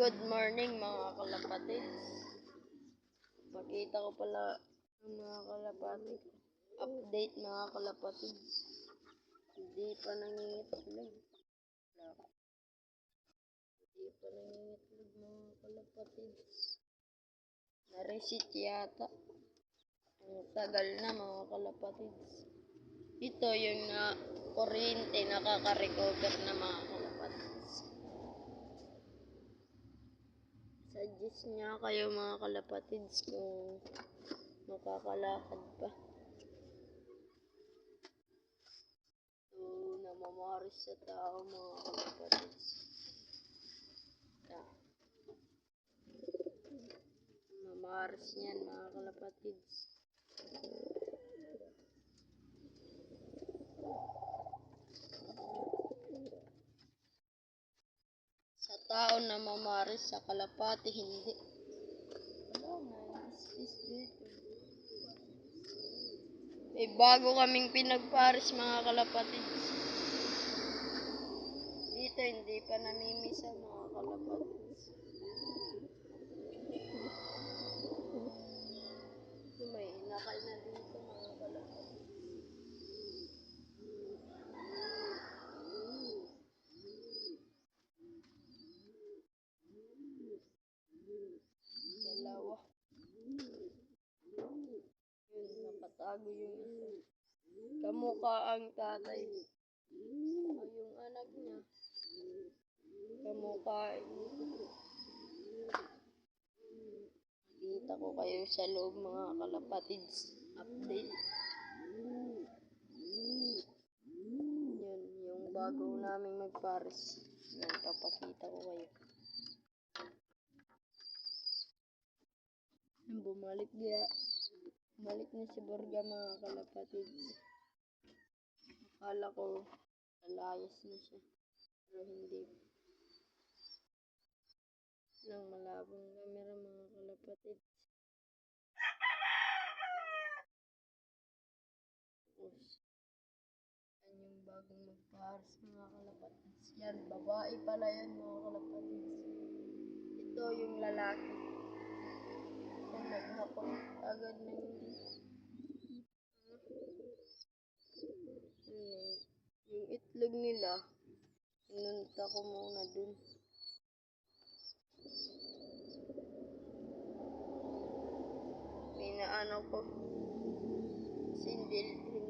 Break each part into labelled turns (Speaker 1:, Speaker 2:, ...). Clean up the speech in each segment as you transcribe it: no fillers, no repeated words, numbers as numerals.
Speaker 1: Good morning mga kalapatids. Pakita ko pala ng mga kalapatids. Update mga kalapatids. Hindi pa nangingitlog. Hindi pa nangingitlog mga kalapatids. Naresit yata. Ang tagal na mga kalapatids. Ito yung kuryente nakaka-recover na mga kalapatids. Suggest niya kayo mga kalapatids kung makakalakad pa. So, namamaris sa tao mga kalapatids. Mamaris niyan mga kalapatids. Sa tao na mamaris, sa kalapati hindi. May bago kaming pinagparis mga kalapatids. Dito hindi pa namimisa mga kalapatids. Ito may inakay na dito mga kalapatids. Dalawa. Yun, nakatago yung isa. Kamukha ang tatay. O yung anak niya. Kamukha. Kita ko kayo sa loob mga kalapatids. Update. Yun, yung bago naming magpares. Yan, papakita ko kayo. Bumalik na si Borga mga kalapatids. Akala ko lalayas na siya. Pero hindi. Lang malabong camera mga kalapatids. Tapos, yan yung bagong magpares mga kalapatids. Yan, babae pala yan mga kalapatids. Ito yung lalaki. Kung naghapon agad na hindi. Yung itlog nila, inunta ko muna dun. Pinaano ko. Kasi hindi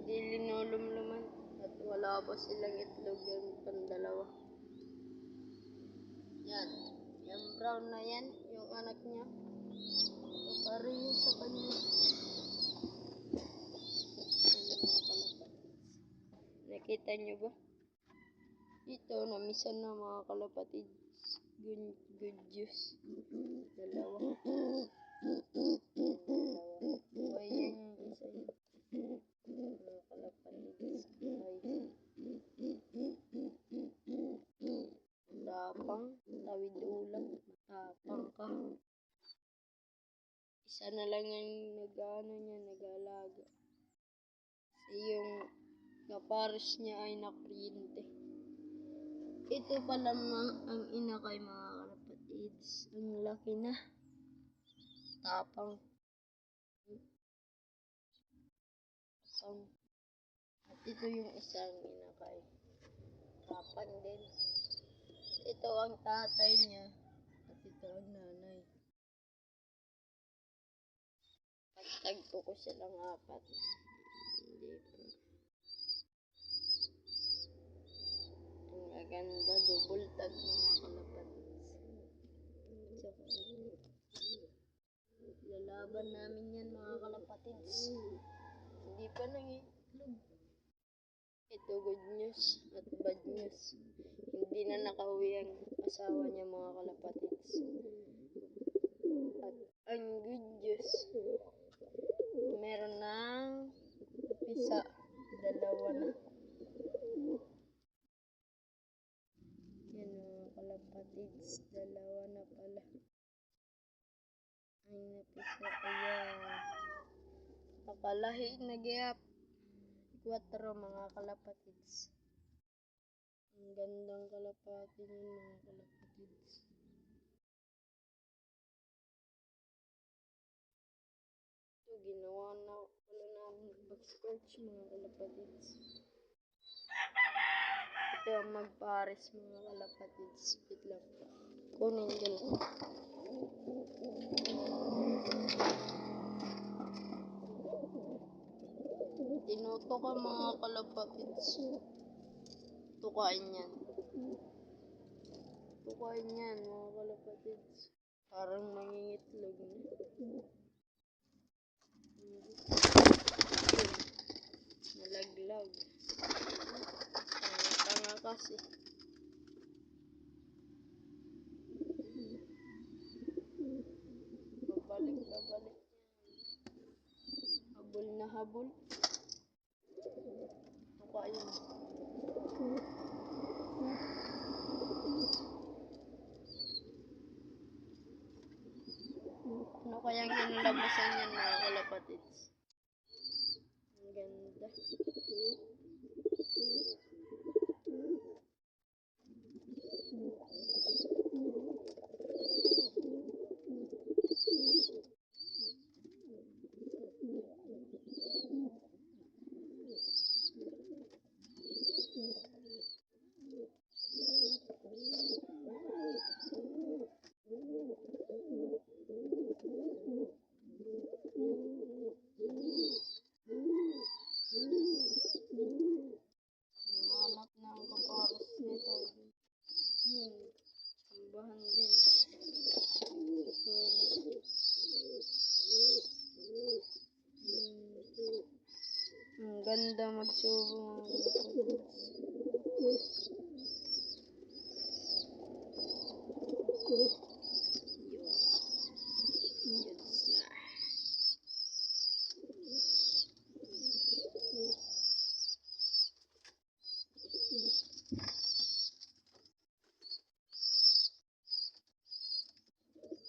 Speaker 1: linulumluman. At wala pa silang itlog yung pandalawa. Yan. Yung brown na yan, yung anak niya. Papareho sa kanya. Nakita nyo ba? Ito, namisan na mga kalapatids. Good juice. Dalawa. Buhay yan yung isa yun. Mga kalapatids. Matapang. Tawid ulam. Matapang ka. Isa na lang yung nag-aalaga. Kasi yung kapares niya ay nakuryente. Ito pala ang inakay mga kalapatids. Ang laki na. Tapang. At ito yung isang inakay. Tapang din. Ito ang tatay niya. At ito ang nanay. Pagtagpo ko silang apat. Hindi pa. Ang aganda, double tag mga kalapatids. Tsaka ito. Lalaban namin yan mga kalapatids. Hindi pa nangitlog. Ito good news at bad news. Hindi na nakauwi ang asawa niya mga kalapatids. At ang good news, meron ng isa, dalawa na. Yan mga kalapatids, dalawa na pala. Ay napisa, ayan. Nakalahi na gayap. 4 mga kalapatids. Ang gandang kalapati niyan mga kalapatids. ginawa na pala namin backscratch mga kalapatids. Ito ang magpares mga kalapatids. Wait lang. Kunin ko lang. Tinuto ka mga kalapatids. Tukain yan. Tukain yan mga kalapatids. Parang mangingitlog na. Nalaglag. Tanga kasi. Babalik. Habol na habol. Tukain. Ano kayang inalabasan yan mga kalapatids? Ang ganda. Nahanap na ang kapares nito. Yun. Sambahan din. Ang ganda magsubo mga kalapatids.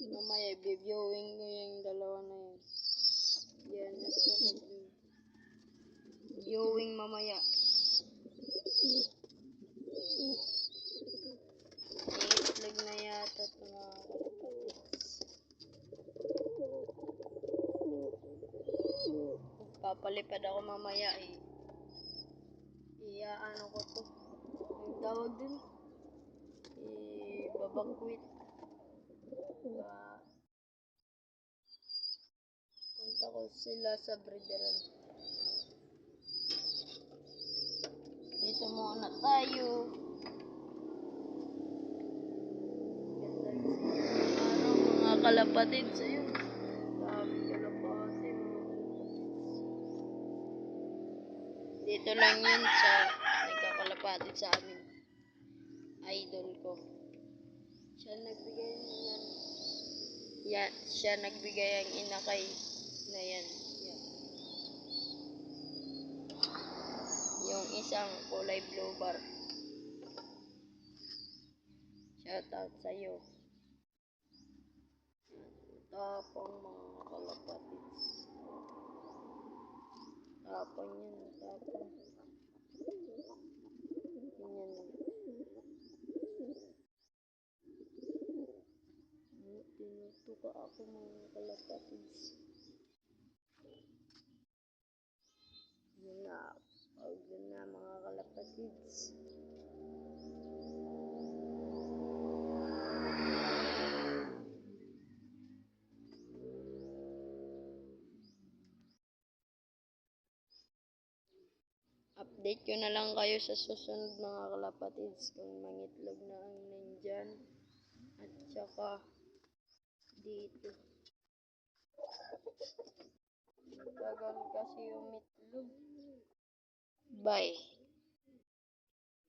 Speaker 1: Mamaya i-viewing ko yung dalawa na yun. Yan, at saka dun. Viewing mamaya. Iitlog na yata ito mga kalapatids. Papalipad ako mamaya eh. Ano ko to. Yung tawag dun. Babakwit. Punta ko sila sa breederan. Dito muna tayo. Ganda mga kalapatids. Ayun. Dami kalapati mga kalapatids. Dito lang yun sa nagkakalapatid sa amin. Idol ko. Siya nagbigay niyan. Yan, siya nagbigay ang inakay na yan. Yan. Yung isang kulay blue bar. Shout out sa'yo. Tapang mga kalapatids. Tapang yan, tapang. Ganyan. Tinutuka ako mga kalapatids. Yun na mga kalapatids. Update ko na lang kayo sa susunod mga kalapatids kung mangitlog na ang nandyan at saka dito. Tagal kasi umitlog. Bye.